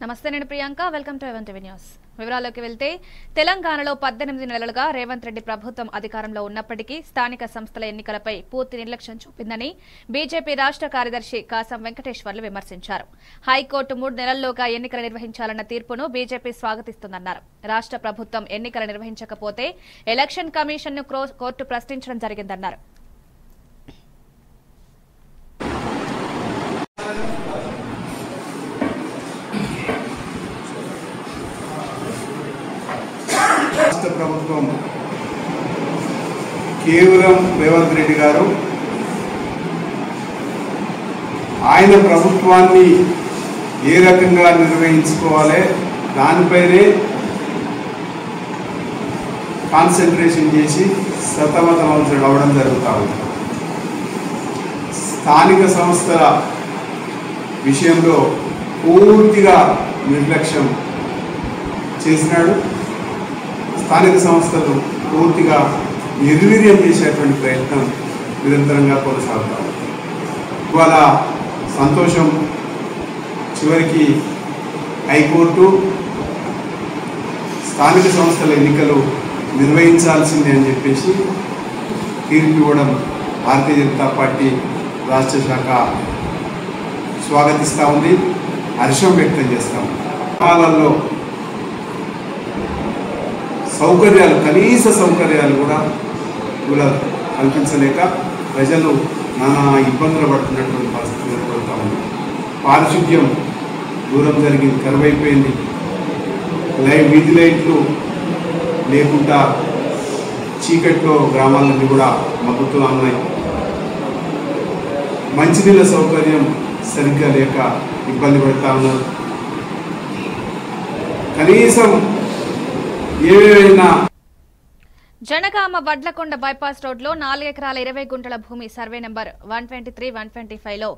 నమస్తే నేను Priyanka welcome to even TV news వివరాల్లోకి వెళ్తే తెలంగాణలో 18 నెలలుగా రేవంత్ రెడ్డి ప్రభుత్వం అధికారంలో ఉన్నప్పటికీ స్థానిక సంస్థల ఎన్నికలపై పూర్తి నిర్లక్ష్యం చూపిందని బీజేపీ రాష్ట్ర కార్యదర్శి కాసం వెంకటేశ్వర్లు విమర్శించారు. హైకోర్టు 3 నెలల్లోగా ఎన్నికలు నిర్వహించాలన్న తీర్పును బీజేపీ స్వాగతిస్తుందన్నారు. రాష్ట్ర ప్రభుత్వం ఎన్నికలు నిర్వహించకపోతే ఎలక్షన్ కమిషన్ను కోర్టు ప్రశ్నించడం జరిగిందన్నారు. రాష్ట్ర ప్రభుత్వం కేవలం రేవంత్ రెడ్డి గారు ఆయన ప్రభుత్వాన్ని ఏ రకంగా నిర్వహించుకోవాలి దానిపైనే కాన్సన్ట్రేషన్ చేసి సతమతమవుతూ అవడం జరుగుతూ ఉంది. స్థానిక సంస్థల విషయంలో పూర్తిగా నిర్లక్ష్యం చేసినాడు. స్థానిక సంస్థలు పూర్తిగా నిర్వీర్యం చేసేటువంటి ప్రయత్నం నిరంతరంగా కొనసాగుతారు. ఇవాళ సంతోషం, చివరికి హైకోర్టు స్థానిక సంస్థల ఎన్నికలు నిర్వహించాల్సిందే అని చెప్పేసి తీర్పు ఇవ్వడం భారతీయ జనతా పార్టీ రాష్ట్ర శాఖ స్వాగతిస్తూ ఉంది, హర్షం వ్యక్తం చేస్తాం. గ్రామాలలో సౌకర్యాలు, కనీస సౌకర్యాలు కూడా కల్పించలేక ప్రజలు నానా ఇబ్బందులు పడుతున్నటువంటి పరిస్థితులు ఏర్పడుతూ ఉంది. పారిశుద్ధ్యం దూరం జరిగింది, కరువైపోయింది. వీధి లైట్లు లేకుండా చీకట్లో గ్రామాలన్నీ కూడా మగ్గుతూ ఉన్నాయి. మంచినీళ్ళ సౌకర్యం సరిగ్గా లేక ఇబ్బంది పడుతూ ఉన్నారు. కనీసం ఏవైనా జనగామ వడ్లకొండ బైపాస్ రోడ్లో 4 ఎకరాల 20 గుంటల భూమి సర్వే నెంబర్ 123, 125లో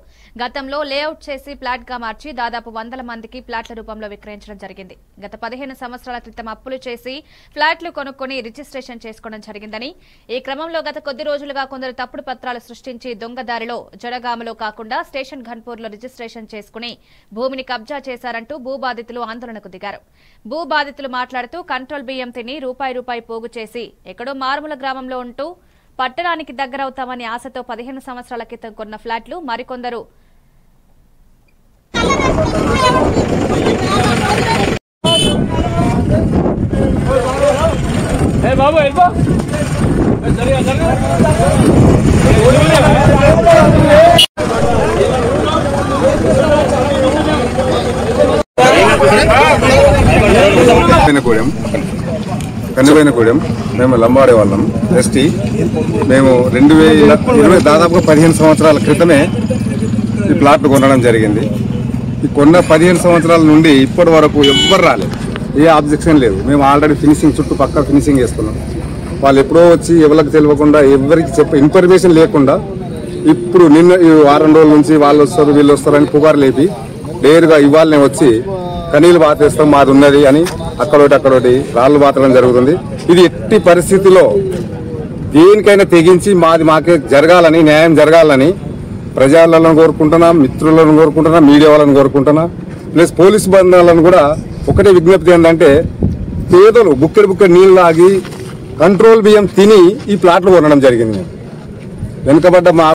గతంలో లేఅవుట్ చేసి ఫ్లాట్గా మార్చి దాదాపు 100 మందికి ఫ్లాట్ల రూపంలో విక్రయించడం జరిగింది. గత 15 సంవత్సరాల క్రితం అప్పులు చేసి ఫ్లాట్లు కొనుక్కొని రిజిస్ట్రేషన్ చేసుకోవడం జరిగిందని, ఈ క్రమంలో గత కొద్ది రోజులుగా కొందరు తప్పుడు పత్రాలు సృష్టించి దొంగదారిలో జనగామలో కాకుండా స్టేషన్ ఘన్పూర్లో రిజిస్ట్రేషన్ చేసుకుని భూమిని కబ్జా చేశారంటూ భూబాధితులు ఆందోళనకు దిగారు. భూబాధితులు మాట్లాడుతూ కంట్రోల్ బియ్యం తిని రూపాయి పోగు చేసి ఎక్కడో మారుమూల గ్రామంలో ఉంటూ పట్టణానికి దగ్గరవుతామని ఆశతో 15 సంవత్సరాల క్రితం కొన్న ఫ్లాట్లు మరికొందరు కన్నబైనగూడెం మేము లంబాడే వాళ్ళం ఎస్టీ. మేము 2020 దాదాపుగా 15 సంవత్సరాల క్రితమే ఈ ప్లాట్లు కొనడం జరిగింది. ఈ కొన్న 15 సంవత్సరాల నుండి ఇప్పటి వరకు ఎవ్వరు రాలేదు, ఏ ఆబ్జెక్షన్ లేదు. మేము ఆల్రెడీ ఫినిషింగ్ చుట్టూ పక్కా ఫినిషింగ్ చేసుకున్నాం. వాళ్ళు ఎప్పుడో వచ్చి ఎవరికి తెలియకుండా ఎవరికి ఇన్ఫర్మేషన్ లేకుండా ఇప్పుడు నిన్న ఈ వారం రోజుల నుంచి వాళ్ళు వస్తారు వీళ్ళు వస్తారని పుకారు లేపి డేరుగా ఇవాళనే వచ్చి కనీళ్ళు బాతేస్తాం మాది ఉన్నది అని అక్కడొకటి రాళ్ళు బాతడం జరుగుతుంది. ఇది ఎట్టి పరిస్థితిలో దేనికైనా తెగించి మాకే జరగాలని, న్యాయం జరగాలని ప్రజలను కోరుకుంటున్నా, మిత్రులను కోరుకుంటున్నా, మీడియా వాళ్ళని కోరుకుంటున్నా, ప్లస్ పోలీసు బంధాలను కూడా ఒకటే విజ్ఞప్తి ఏంటంటే పేదలు బుక్కెడు నీళ్ళు తాగి కంట్రోల్ బియ్యం తిని ఈ ప్లాట్లు కొనడం జరిగింది. వెనుకబడ్డ మా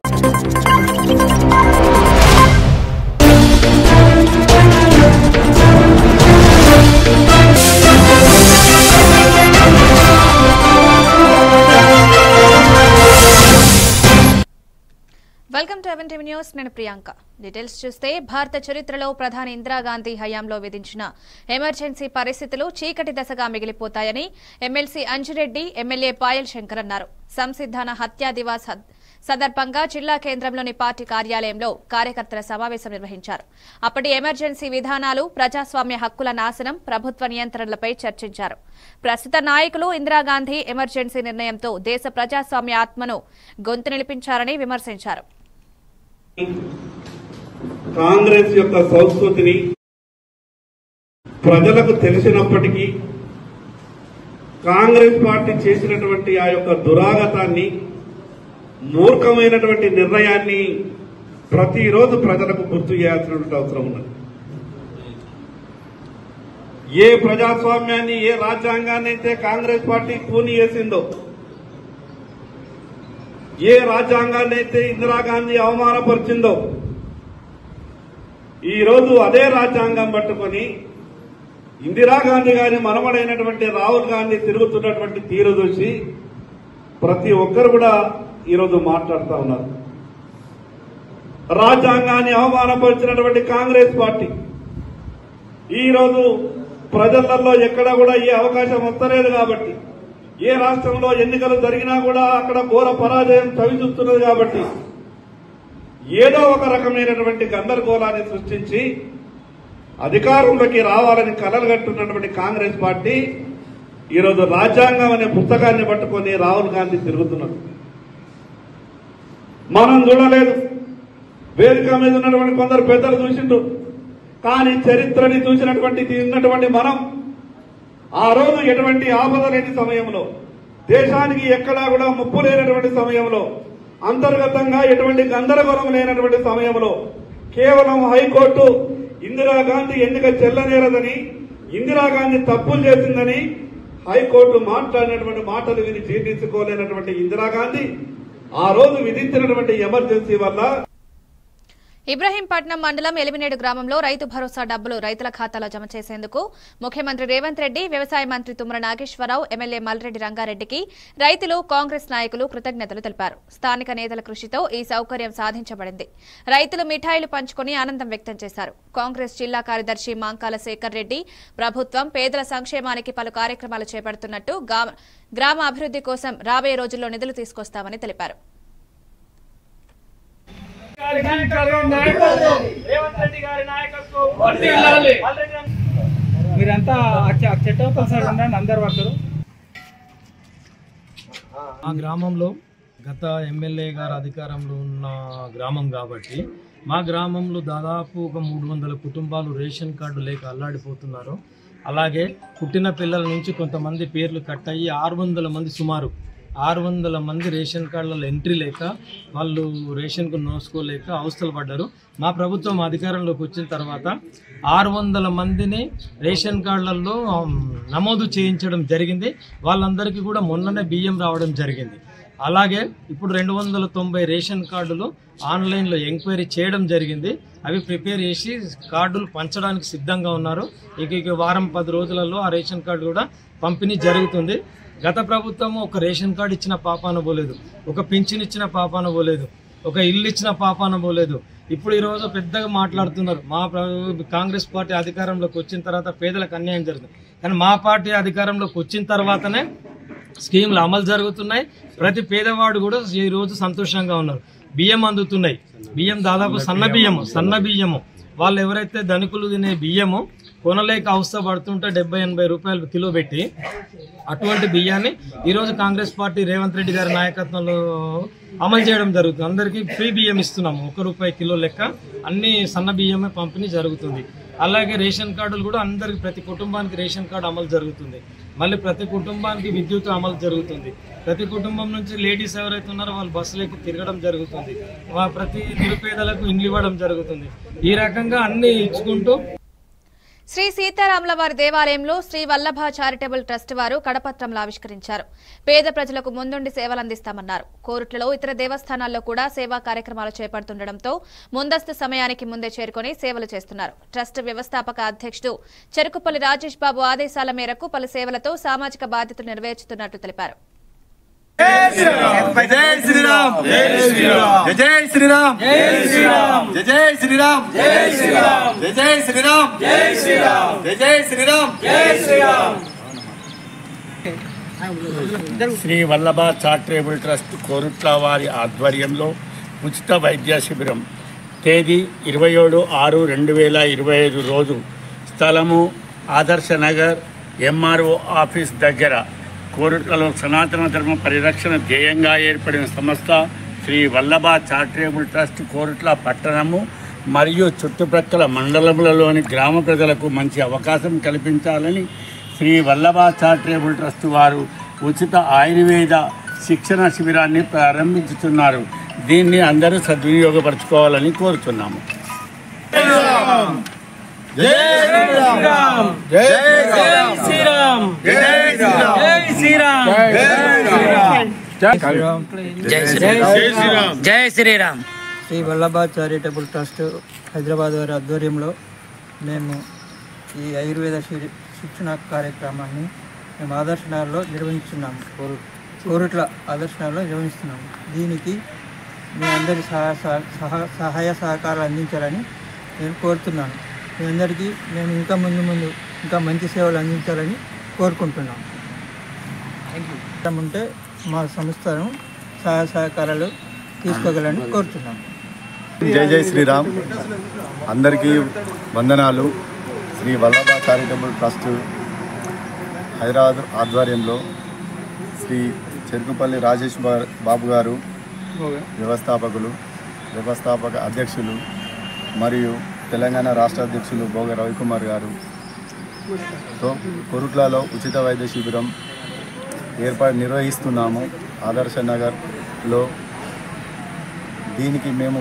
welcome to even TV news నేను ప్రియాంక. డీటెయిల్స్ చూస్తే భారత చరిత్రలో ప్రధాని ఇందిరాగాంధీ హయాంలో విధించిన ఎమర్జెన్సీ పరిస్థితులు చీకటి దశగా మిగిలిపోతాయని ఎమ్మెల్సీ అంజిరెడ్డి, ఎమ్మెల్యే పాయల్ శంకర్ అన్నారు. సంసిద్ధాన హత్యా దివాస్ సందర్భంగా జిల్లా కేంద్రంలోని పార్టీ కార్యాలయంలో కార్యకర్తల సమావేశం నిర్వహించారు. అప్పటి ఎమర్జెన్సీ విధానాలు, ప్రజాస్వామ్య హక్కుల నాశనం, ప్రభుత్వ నియంత్రణలపై చర్చించారు. ప్రస్తుత నాయకులు ఇందిరాగాంధీ ఎమర్జెన్సీ నిర్ణయంతో దేశ ప్రజాస్వామ్య ఆత్మను గొంతు నిలిపించారని విమర్శించారు. కాంగ్రెస్ యొక్క సంస్కృతిని ప్రజలకు తెలిసినప్పటికీ కాంగ్రెస్ పార్టీ చేసినటువంటి ఆ యొక్క దురాగతాన్ని, మూర్ఖమైనటువంటి నిర్ణయాన్ని ప్రతిరోజు ప్రజలకు గుర్తు చేయాల్సినటువంటి అవసరం ఉన్నది. ఏ ప్రజాస్వామ్యాన్ని, ఏ రాజ్యాంగాన్ని అయితే కాంగ్రెస్ పార్టీ కూని చేసిందో, ఏ రాజ్యాంగాన్ని అయితే ఇందిరాగాంధీ అవమానపరిచిందో, ఈరోజు అదే రాజ్యాంగం పట్టుకొని ఇందిరాగాంధీ గారి మనమడైనటువంటి రాహుల్ గాంధీ తిరుగుతున్నటువంటి తీరు చూసి ప్రతి ఒక్కరు కూడా ఈరోజు మాట్లాడుతూ ఉన్నారు. రాజ్యాంగాన్ని అవమానపరిచినటువంటి కాంగ్రెస్ పార్టీ ఈరోజు ప్రజలలో ఎక్కడా కూడా ఈ అవకాశం వస్తలేదు కాబట్టి, ఏ రాష్ట్రంలో ఎన్నికలు జరిగినా కూడా అక్కడ ఘోర పరాజయం చవిచూస్తున్నది కాబట్టి ఏదో ఒక రకమైనటువంటి గందరగోళాన్ని సృష్టించి అధికారంలోకి రావాలని కలలుగట్టున్నటువంటి కాంగ్రెస్ పార్టీ ఈరోజు రాజ్యాంగం అనే పుస్తకాన్ని పట్టుకొని రాహుల్ గాంధీ తిరుగుతున్నారు. మనం చూడలేదు, వేదిక మీద ఉన్నటువంటి కొందరు పెద్దలు చూసిండ్రు. కానీ చరిత్రని చూసినటువంటి మనం ఆ రోజు ఎటువంటి ఆపద లేని సమయంలో, దేశానికి ఎక్కడా కూడా ముప్పు లేనటువంటి సమయంలో, అంతర్గతంగా ఎటువంటి గందరగోళం లేనటువంటి సమయంలో కేవలం హైకోర్టు ఇందిరాగాంధీ ఎన్నిక చెల్లనేరదని, ఇందిరాగాంధీ తప్పులు చేసిందని హైకోర్టు మాట్లాడినటువంటి మాటలు విని జీర్ణించుకోలేనటువంటి ఇందిరాగాంధీ ఆ రోజు విధించినటువంటి ఎమర్జెన్సీ వల్ల ఇబ్రహీంపట్నం మండలం ఎలిమినేడు గ్రామంలో రైతు భరోసా డబ్బులు రైతుల ఖాతాలో జమ చేసేందుకు ముఖ్యమంత్రి రేవంత్ రెడ్డి, వ్యవసాయ మంత్రి తుమ్మల నాగేశ్వరరావు, ఎమ్మెల్యే మల్రెడ్డి రంగారెడ్డికి రైతులు, కాంగ్రెస్ నాయకులు కృతజ్ఞతలు తెలిపారు. స్థానిక నేతల కృషితో ఈ సౌకర్యం సాధించబడింది. రైతులు మిఠాయిలు పంచుకుని ఆనందం వ్యక్తం చేశారు. కాంగ్రెస్ జిల్లా కార్యదర్శి మాంకాల శేఖర్ రెడ్డి ప్రభుత్వం పేదల సంక్షేమానికి పలు కార్యక్రమాలు చేపడుతున్నట్టు, గ్రామ అభివృద్ధి కోసం రాబోయే రోజుల్లో నిధులు తీసుకొస్తామని తెలిపారు. మీరంతా చెట్టు సార్ ఉండండి, అందరు వర్కరు. ఆ గ్రామంలో గత ఎమ్మెల్యే గారు అధికారంలో ఉన్న గ్రామం కాబట్టి మా గ్రామంలో దాదాపు ఒక 300 కుటుంబాలు రేషన్ కార్డు లేక అల్లాడిపోతున్నారు. అలాగే పుట్టిన పిల్లల నుంచి కొంతమంది పేర్లు కట్ అయ్యి 600 మంది, సుమారు 600 మంది రేషన్ కార్డులలో ఎంట్రీ లేక వాళ్ళు రేషన్కు నోసుకోలేక అవస్థలు పడ్డారు. మా ప్రభుత్వం అధికారంలోకి వచ్చిన తర్వాత 600 మందిని రేషన్ కార్డులలో నమోదు చేయించడం జరిగింది. వాళ్ళందరికీ కూడా మొన్ననే బియ్యం రావడం జరిగింది. అలాగే ఇప్పుడు 290 రేషన్ కార్డులు ఆన్లైన్లో ఎంక్వైరీ చేయడం జరిగింది. అవి ప్రిపేర్ చేసి కార్డులు పంచడానికి సిద్ధంగా ఉన్నారు. ఇక వారం 10 రోజులలో ఆ రేషన్ కార్డు కూడా పంపిణీ జరుగుతుంది. గత ప్రభుత్వం ఒక రేషన్ కార్డు ఇచ్చిన పాపాన పోలేదు, ఒక పింఛన్ ఇచ్చిన పాపాన పోలేదు, ఒక ఇల్లు ఇచ్చిన పాపాన పోలేదు. ఇప్పుడు ఈరోజు పెద్దగా మాట్లాడుతున్నారు. మా కాంగ్రెస్ పార్టీ అధికారంలోకి వచ్చిన తర్వాత పేదలకు అన్యాయం జరుగుతుంది. కానీ మా పార్టీ అధికారంలోకి వచ్చిన తర్వాతనే స్కీములు అమలు జరుగుతున్నాయి. ప్రతి పేదవాడు కూడా ఈరోజు సంతోషంగా ఉన్నారు. బియ్యం అందుతున్నాయి. బియ్యం దాదాపు సన్న బియ్యము వాళ్ళు ఎవరైతే ధనికులు తినే బియ్యము కొనలేక అవస్థ పడుతుంటే 70-80 రూపాయలు కిలో పెట్టి అటువంటి బియ్యాన్ని ఈరోజు కాంగ్రెస్ పార్టీ రేవంత్ రెడ్డి గారి నాయకత్వంలో అమలు చేయడం జరుగుతుంది. అందరికీ ఫ్రీ బియ్యం ఇస్తున్నాము. 1 రూపాయి కిలో లెక్క అన్ని సన్న బియ్యమే పంపిణీ జరుగుతుంది. అలాగే రేషన్ కార్డులు కూడా అందరికి, ప్రతి కుటుంబానికి రేషన్ కార్డు అమలు జరుగుతుంది. మళ్ళీ ప్రతి కుటుంబానికి విద్యుత్ అమలు జరుగుతుంది. ప్రతి కుటుంబం నుంచి లేడీస్ ఎవరైతే ఉన్నారో వాళ్ళు బస్సులకి తిరగడం జరుగుతుంది. ప్రతి నిరుపేదలకు ఇండ్లు ఇవ్వడం జరుగుతుంది. ఈ రకంగా అన్ని ఇచ్చుకుంటూ శ్రీ సీతారాములవారి దేవాలయంలో శ్రీ వల్లభ చారిటబుల్ ట్రస్ట్ వారు కడపత్రంలో ఆవిష్కరించారు. పేద ప్రజలకు ముందుండి సేవలందిస్తామన్నారు. కోరుట్లలో ఇతర దేవస్థానాల్లో కూడా సేవా కార్యక్రమాలు చేపడుతుండటంతో ముందస్తు సమయానికి ముందే చేరుకుని సేవలు చేస్తున్నారు. ట్రస్ట్ వ్యవస్థాపక అధ్యక్షుడు చెరుకుపల్లి రాజేష్ బాబు ఆదేశాల మేరకు పలు సేవలతో సామాజిక బాధ్యతలు నెరవేర్చుతున్నట్లు తెలిపారు. శ్రీ వల్లభ చారిటబుల్ ట్రస్ట్ కోరుట్ల వారి ఆధ్వర్యంలో ఉచిత వైద్య శిబిరం తేదీ 27/6/2025 రోజు, స్థలము ఆదర్శ నగర్ ఎంఆర్ఓ ఆఫీస్ దగ్గర. కోరుట్లలో సనాతన ధర్మ పరిరక్షణ ధ్యేయంగా ఏర్పడిన సంస్థ శ్రీ వల్లభ చారిటబుల్ ట్రస్ట్ కోరుట్ల పట్టణము మరియు చుట్టుప్రక్కల మండలములలోని గ్రామ ప్రజలకు మంచి అవకాశం కల్పించాలని శ్రీ వల్లభ చారిటబుల్ ట్రస్ట్ వారు ఉచిత ఆయుర్వేద శిక్షణ శిబిరాన్ని ప్రారంభించుతున్నారు. దీన్ని అందరూ సద్వినియోగపరచుకోవాలని కోరుతున్నాము. జై శ్రీరామ్. జై శ్రీరామ్. శ్రీ వల్లభా చారిటబుల్ ట్రస్ట్ హైదరాబాద్ వారి ఆధ్వర్యంలో మేము ఈ ఆయుర్వేద శిక్షణ కార్యక్రమాన్ని మేము ఆదర్శనగర్లో నిర్వహిస్తున్నాము. కోరుట్ల ఆదర్శనగర్లో నిర్వహిస్తున్నాము. దీనికి మీ అందరి సహాయ సహకారాలు అందించాలని నేను కోరుతున్నాను. మీ అందరికీ మేము ఇంకా ముందు ఇంకా మంచి సేవలు అందించాలని కోరుకుంటున్నాము. ఉంటే మా సంస్థను సహాయ సహకారాలు తీసుకోగలని కోరుతున్నాము. జై జై శ్రీరామ్. అందరికీ వందనాలు. శ్రీ వల్లభా చారిటబుల్ ట్రస్ట్ హైదరాబాద్ ఆధ్వర్యంలో శ్రీ చెరుకుపల్లి రాజేష్ బాబు గారు వ్యవస్థాపక అధ్యక్షులు మరియు తెలంగాణ రాష్ట్ర అధ్యక్షులు భోగ రవికుమార్ గారు కొరుట్లలో ఉచిత వైద్య శిబిరం నిర్వహిస్తున్నాము ఆదర్శ నగర్లో. దీనికి మేము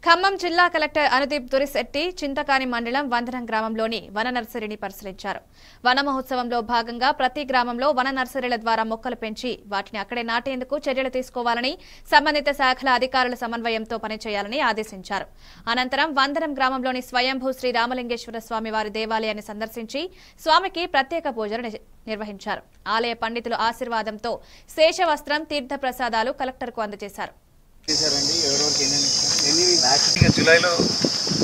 ఖమ్మం జిల్లా కలెక్టర్ అనుదీప్ దురిశెట్టి చింతకాని మండలం వందనం గ్రామంలోని వన నర్సరీని పరిశీలించారు. వన మహోత్సవంలో భాగంగా ప్రతి గ్రామంలో వన నర్సరీల ద్వారా మొక్కలు పెంచి వాటిని అక్కడే నాటేందుకు చర్యలు తీసుకోవాలని సంబంధిత శాఖల అధికారుల సమన్వయంతో పనిచేయాలని ఆదేశించారు. అనంతరం వందనం గ్రామంలోని స్వయంభూ శ్రీ రామలింగేశ్వర స్వామి వారి దేవాలయాన్ని సందర్శించి స్వామికి ప్రత్యేక పూజలు నిర్వహించారు. ఆలయ పండితుల ఆశీర్వాదంతో శేషవస్త్రం తీర్థ ప్రసాదాలు కలెక్టర్కు అందజేశారు. జూలైలో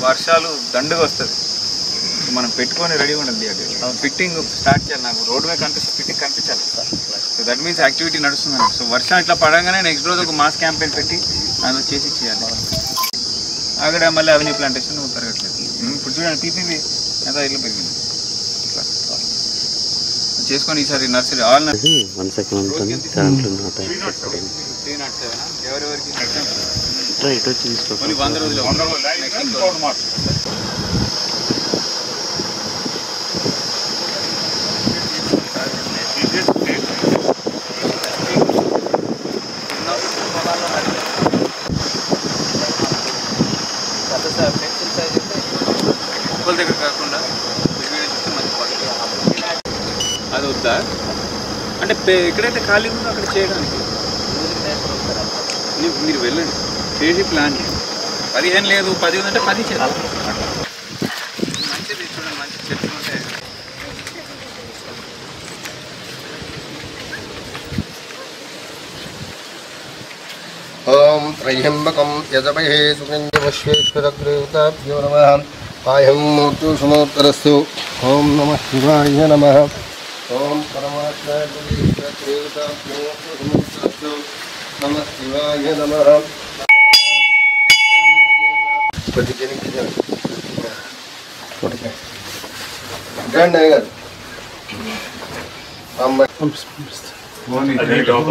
వర్షాలు దండుగా వస్తుంది, మనం పెట్టుకొని రెడీగా ఉండాలి. ఫిట్టింగ్ స్టార్ట్ చేయాలి. నాకు రోడ్ మీద ఫిట్టింగ్ కనిపించాలి. సో దట్ మీన్స్ యాక్టివిటీ నడుస్తుందండి. సో వర్షం ఇట్లా పడగానే నెక్స్ట్ రోజు ఒక మాస్ క్యాంపెయిన్ పెట్టి దానిలో చేసి చేయాలి. అక్కడ మళ్ళీ అవెన్యూ ప్లాంటేషన్ పెరగట్లేదు. ఇప్పుడు చూడండి పీపీబీ ఎంత ఇల్లు పెరిగింది. ఇట్లా చేసుకొని ఈసారి నర్సరీ ఆల్ ఎవరెవరికి 100 రోజులు దగ్గర కాకుండా అది వద్దా అంటే ఎక్కడైతే ఖాళీ ఉందో అక్కడ చేయడానికి మీరు వెళ్ళండి, చేసి ప్లాన్ చేయండి. 15 లేదు 10 ఉందంటే 10 చేద్దాం. మంచిది చూడండి, మంచి చెట్లు ఉంటే ఓం త్రయంబకం యజమహే సుగంధవశ్వేశ్వరగ్రేవతాభ్యో నమః. ఆయం మూర్తి సమోత్తరస్తు. ఓం నమః శివాయ నమః. ఓం పరమాత్మదేవతాభ్యో సమోత్తరస్తు. నమః శివాయ నమః.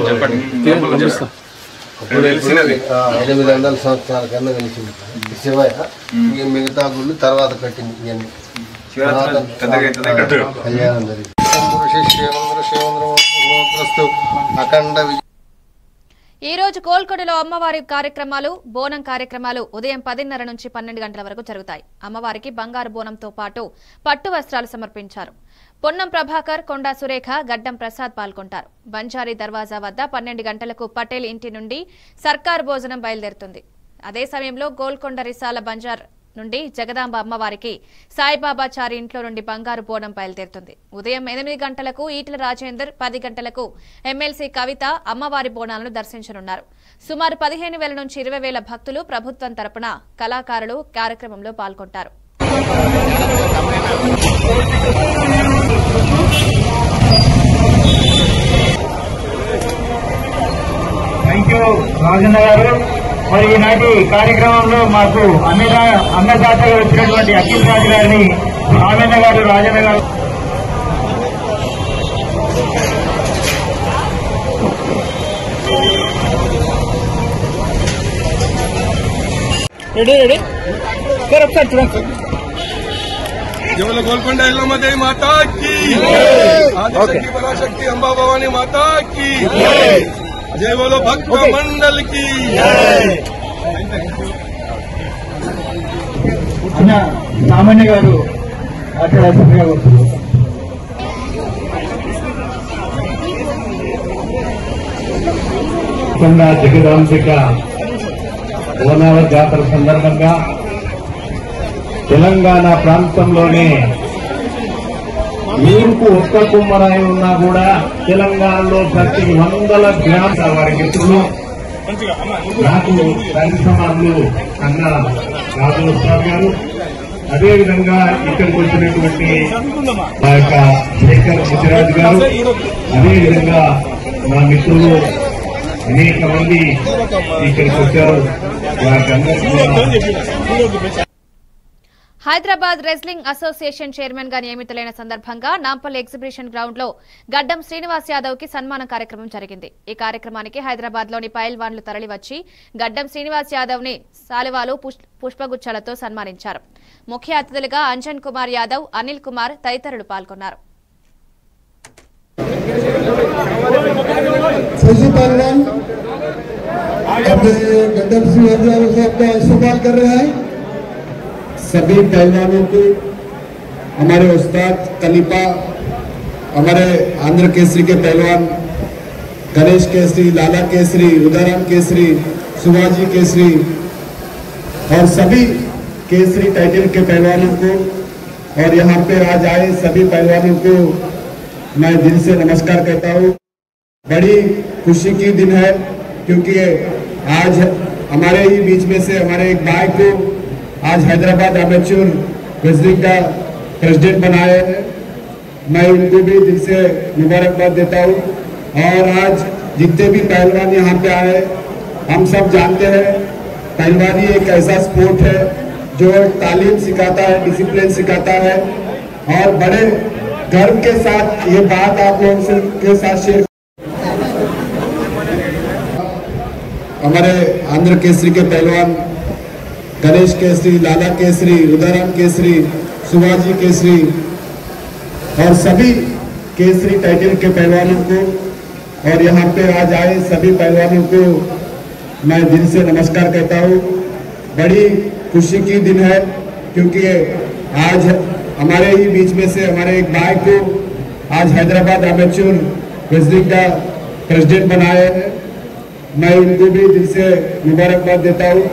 చెప్పండి. 800 సంవత్సరాల కన్నా తెలిసింది శివయ్య. మిగతా గుళ్ళు తర్వాత కట్టింది. ఇవన్నీ కళ్యాణం జరిగింది. అఖండ ఈ రోజు కోల్కొండలో అమ్మవారి కార్యక్రమాలు, బోనం కార్యక్రమాలు ఉదయం 10:30 నుంచి 12 గంటల వరకు జరుగుతాయి. అమ్మవారికి బంగారు బోనంతో పాటు పట్టు వస్త్రాలు సమర్పించారు. పొన్నం ప్రభాకర్, కొండా సురేఖ, గడ్డం ప్రసాద్ పాల్గొంటారు. బంజారీ దర్వాజా వద్ద 12 గంటలకు పటేల్ ఇంటి నుండి సర్కార్ భోజనం బయలుదేరుతుంది. అదే సమయంలో గోల్కొండ రిసాల బంజార్ నుండి జగదాంబ అమ్మవారికి సాయిబాబా చారి ఇంట్లో నుండి బంగారు బోనం బయలుదేరుతుంది. ఉదయం 8 గంటలకు ఈటల రాజేందర్, 10 గంటలకు ఎమ్మెల్సీ కవిత అమ్మవారి బోనాలను దర్శించనున్నారు. సుమారు 15,000 నుంచి 20,000 భక్తులు ప్రభుత్వం తరపున కళాకారులు కార్యక్రమంలో పాల్గొంటారు. థ్యాంక్ యూ రాజన్న గారు. మరి ఈనాటి కార్యక్రమంలో మాకు అన్నదాతగా వచ్చినటువంటి అఖిల్ రాజు గారిని రాజన్న గారు రెడీ ఒకసారి చూడండి. జవల గోల్కొండ ఎల్లమ్మ దేవి మాతాకి, ఆదిశక్తి పరాశక్తి అంబా భవాని మాతాకి, జై బోలో భక్త మండల్ కి. అన్న సామాన్య గారు అక్కడ కొండ జగదాంబిక బోనాల జాతర సందర్భంగా తెలంగాణ ప్రాంతంలోనే ఊరుకు ఒక్క కుమ్మరాయి ఉన్నా కూడా తెలంగాణలో ప్రతి 100 గ్రామ వారి మిత్రులు నాకు రైతు సమానులు కన్నా రాజగోపాల్ గారు, అదేవిధంగా ఇక్కడికి వచ్చినటువంటి మా యొక్క శేఖర్ ముదిరాజు గారు, అదేవిధంగా మా మిత్రులు అనేక మంది ఇక్కడికి వచ్చారు. వారికి అందరికీ హైదరాబాద్ రెజ్లింగ్ అసోసియేషన్ చైర్మన్ గా నియమితులైన సందర్భంగా నాంపల్లి ఎగ్జిబిషన్ గ్రౌండ్ లో గడ్డం శ్రీనివాస్ యాదవ్ కి సన్మాన కార్యక్రమం జరిగింది. ఈ కార్యక్రమానికి హైదరాబాద్ లోని పైల్వాన్లు తరలివచ్చి గడ్డం శ్రీనివాస్ యాదవ్ ని శాలువాలు పుష్పగుచ్చాలతో సన్మానించారు. ముఖ్య అతిథులుగా అంజన్ కుమార్ యాదవ్, అనిల్ కుమార్ తదితరులు పాల్గొన్నారు. सभी पहलवानों को हमारे उस्ताद कलिपा, हमारे आंध्र केसरी के पहलवान गणेश केसरी, लाला केसरी, उदाराम केसरी, सुभाजी केसरी और सभी केसरी टाइटल के पहलवानों को और यहाँ पे आज आए सभी पहलवानों को मैं दिल से नमस्कार कहता हूँ। बड़ी खुशी की दिन है क्योंकि आज हमारे ही बीच में से हमारे एक भाई को आज हैदराबाद अमेच्योर रेसलिंग का प्रेसिडेंट बनाया है। मैं उनको भी दिल से मुबारकबाद देता हूँ। और आज जितने भी पहलवान यहाँ पे आए, हम सब जानते हैं पहलवानी एक ऐसा स्पोर्ट है जो तालीम सिखाता है, डिसिप्लिन सिखाता है और बड़े गर्व के साथ ये बात आप लोगों के साथ शेयर। हमारे आंध्र केसरी के पहलवान गणेश केसरी, लाला केसरी, उदाराम केसरी, सुभाजी केसरी और सभी केसरी टाइटल के पहलवानों को और यहाँ पे आज आए सभी पहलवानों को मैं दिल से नमस्कार कहता हूँ। बड़ी खुशी की दिन है क्योंकि आज हमारे ही बीच में से हमारे एक भाई को आज हैदराबाद अमेच्योर रेसलिंग का प्रेसिडेंट बनाया है। मैं उनको भी दिल से मुबारकबाद देता हूँ।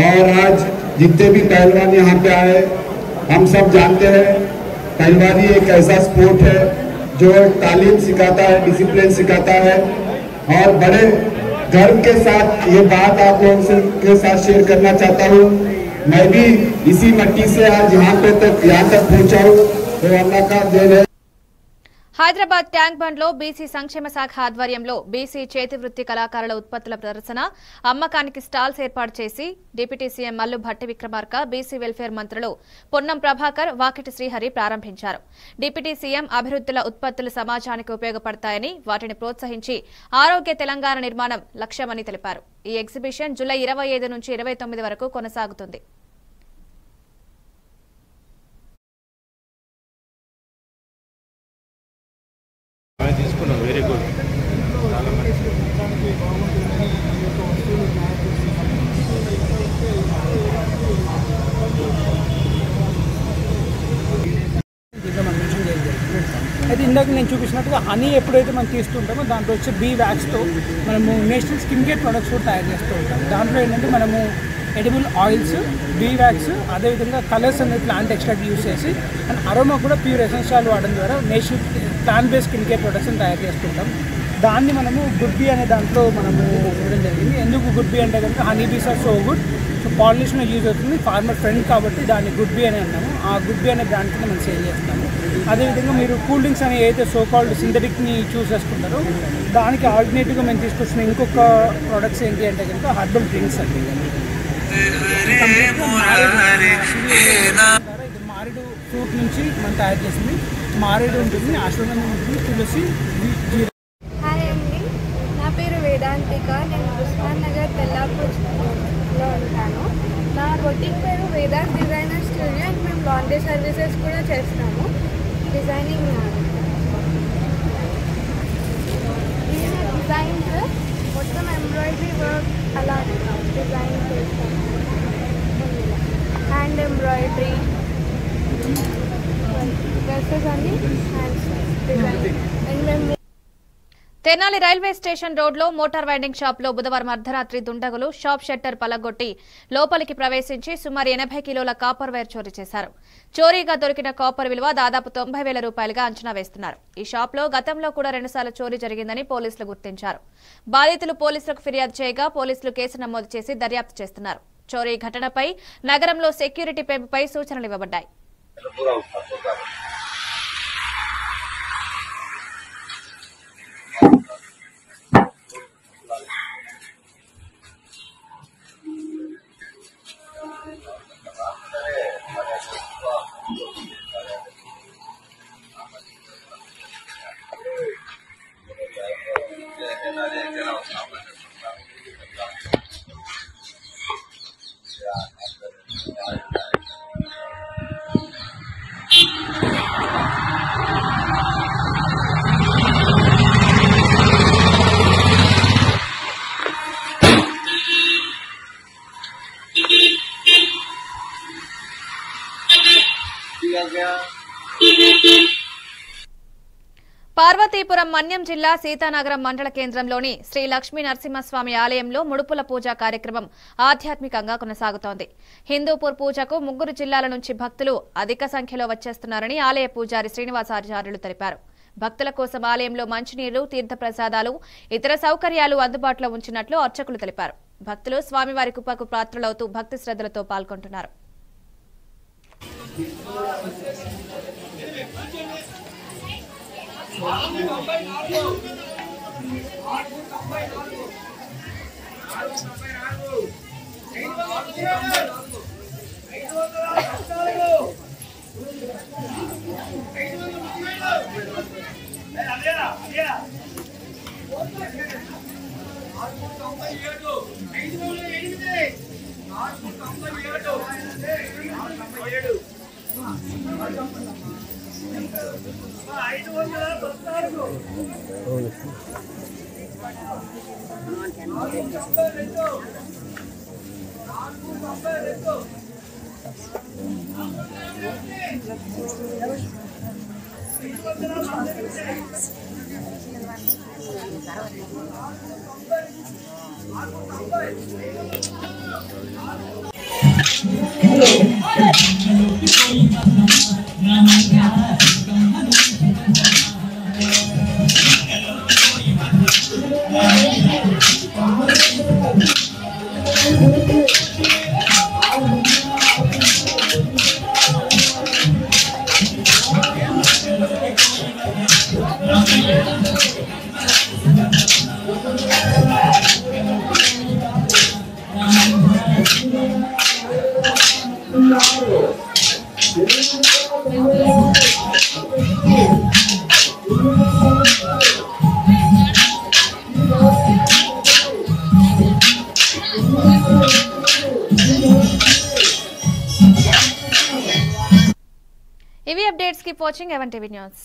और आज जितने भी पहलवान यहाँ पे आए, हम सब जानते हैं पहलवानी एक ऐसा स्पोर्ट है जो तालीम सिखाता है, डिसिप्लिन सिखाता है और बड़े गर्व के साथ ये बात आप लोगों के साथ शेयर करना चाहता हूँ। मैं भी इसी मिट्टी से आज यहाँ तक पहुँचा हूँ तो अल्लाह का देन है। హైదరాబాద్ ట్యాంక్ బండ్ లో బీసీ సంక్షేమ శాఖ ఆధ్వర్యంలో బీసీ చేతి వృత్తి కళాకారుల ఉత్పత్తుల ప్రదర్శన, అమ్మకానికి స్టాల్స్ ఏర్పాటు చేసి deputy CM Mallu Bhatti Vikramarka, BC welfare మంత్రులు పొన్నం ప్రభాకర్, వాకిటి శ్రీహరి ప్రారంభించారు. డిప్యూటీ సీఎం అభివృద్దుల ఉత్పత్తులు సమాజానికి ఉపయోగపడతాయని, వాటిని ప్రోత్సహించి ఆరోగ్య తెలంగాణ నిర్మాణం లక్ష్యమని తెలిపారు. ఈ ఎగ్జిబిషన్ జూలై 25 నుంచి 29 వరకు కొనసాగుతుంది. Very good. అయితే ఇందాక నేను చూపించినట్టుగా హనీ ఎప్పుడైతే మనం తీసుకుంటామో దాంట్లో వచ్చే బీ వ్యాక్స్తో మనము నేషనల్ స్కిన్ కేర్ ప్రొడక్ట్స్ కూడా తయారు చేస్తూ ఉంటాం. దాంట్లో ఏంటంటే మనము ఎడిబుల్ ఆయిల్స్, బీ వ్యాక్స్, అదేవిధంగా కలర్స్ అనేది ప్లాంట్ ఎక్స్ట్రాక్ట్ యూజ్ చేసి అండ్ అరోమా కూడా ప్యూర్ ఎసెన్స్ ఆయిల్ వాడడం ద్వారా national plant based skin care ప్రొడక్ట్స్ని తయారు చేస్తుంటాం. దాన్ని మనము గుడ్ బీ అనే దాంట్లో మనము ఇవ్వడం జరిగింది. ఎందుకు గుడ్ బీ అంటే కనుక honey bees are so good, so pollination use అవుతుంది, ఫార్మర్ ఫ్రెండ్ కాబట్టి దాన్ని గుడ్ బీ అని అన్నాము. ఆ గుడ్ బీ అనే బ్రాండ్ కింద మనం సేల్ చేస్తాము. అదేవిధంగా మీరు కూల్ డ్రింక్స్ అనేవి అయితే సో కాల్డ్ సింథటిక్ని చూస్ చేసుకుంటారో దానికి ఆల్టర్నేటివ్గా మేము తీసుకొచ్చిన ఇంకొక ప్రొడక్ట్స్ ఏంటి అంటే కనుక హర్బల్ డ్రింక్స్ అండి. ఇది మారేడు ఫ్రూట్ నుంచి మనం తయారు చేసింది. మారేడు ఉంటుంది, అశ్వగంధం ఉంటుంది, తులసి, జీరా. హాయ్ అండి, నా పేరు వేదాంతిక. నేను ఉస్మాన్ నగర్ తెల్లాపూర్లో ఉంటాను. నా బొటిక్ పేరు వేదాంత్ డిజైనర్ స్టూడియో అండ్ మేము లాండ్రీ సర్వీసెస్ కూడా చేస్తాము. డిజైనింగ్ డిజైన్స్ మొత్తం ఎంబ్రాయిడరీ వర్క్ అలా డిజైన్ చేస్తాము. హ్యాండ్ ఎంబ్రాయిడరీ డ్రెస్సెస్ అన్ని హ్యాండ్స్ డిజైన్ అండ్ మేము తెనాలి రైల్వే స్టేషన్ రోడ్లో మోటార్ వైండింగ్ షాప్లో బుధవారం అర్ధరాత్రి దుండగులు షాప్ షట్టర్ పలగొట్టి లోపలికి ప్రవేశించి సుమారు 80 కిలోల కాపర్ వైర్ చోరీ చేశారు. చోరీగా దొరికిన కాపర్ విలువ దాదాపు 90,000 రూపాయలుగా అంచనా వేస్తున్నారు. ఈ షాప్లో గతంలో కూడా 2 సార్లు చోరీ జరిగిందని పోలీసులు గుర్తించారు. బాధితులు పోలీసులకు ఫిర్యాదు చేయగా పోలీసులు కేసు నమోదు చేసి దర్యాప్తు చేస్తున్నారు. చోరీ ఘటనపై నగరంలో సెక్యూరిటీ పెంపుపై సూచనలు ఇవ్వబడ్డాయి. పార్వతీపురం మన్యం జిల్లా సీతానగరం మండల కేంద్రంలోని శ్రీ లక్ష్మీ నరసింహస్వామి ఆలయంలో ముడుపుల పూజ కార్యక్రమం ఆధ్యాత్మికంగా కొనసాగుతోంది. హిందూపూర్ పూజకు 3 జిల్లాల నుంచి భక్తులు అధిక సంఖ్యలో వచ్చేస్తున్నారని ఆలయ పూజారి శ్రీనివాసాచార్యులు తెలిపారు. భక్తుల కోసం ఆలయంలో మంచినీరు, తీర్థప్రసాదాలు, ఇతర సౌకర్యాలు అందుబాటులో ఉంచినట్లు అర్చకులు తెలిపారు. భక్తులు స్వామివారి కృపకు పాత్రులవుతూ భక్తి శ్రద్ధలతో పాల్గొంటున్నారు. ఇవి updates. Keep watching A1 TV News.